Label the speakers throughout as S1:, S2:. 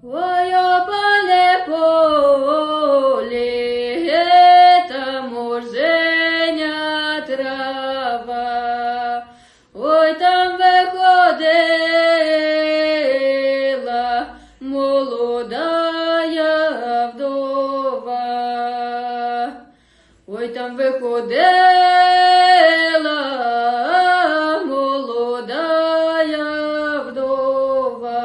S1: Ой, опале поле, там оженя трава, ой, там виходила молодая вдова, ой, там виходила молодая вдова,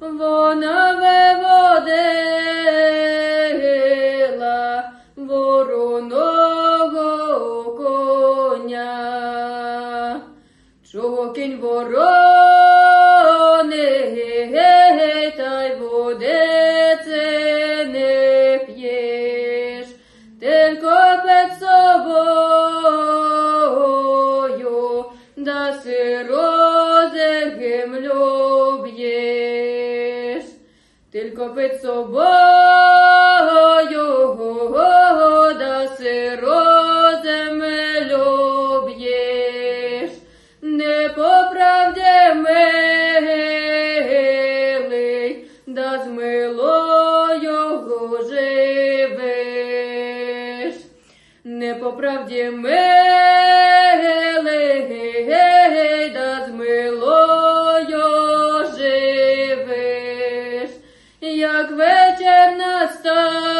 S1: вона виводила вороного коня. Чого кінь ворони, та й водиці не п'єш, тільки під собою, да сирозим люб'єш. Тільки під собою, да сирозим люб'єш. Не по правді милий, да з милою живеш. Не по правді милий, да з милою живеш. Як вечір настане,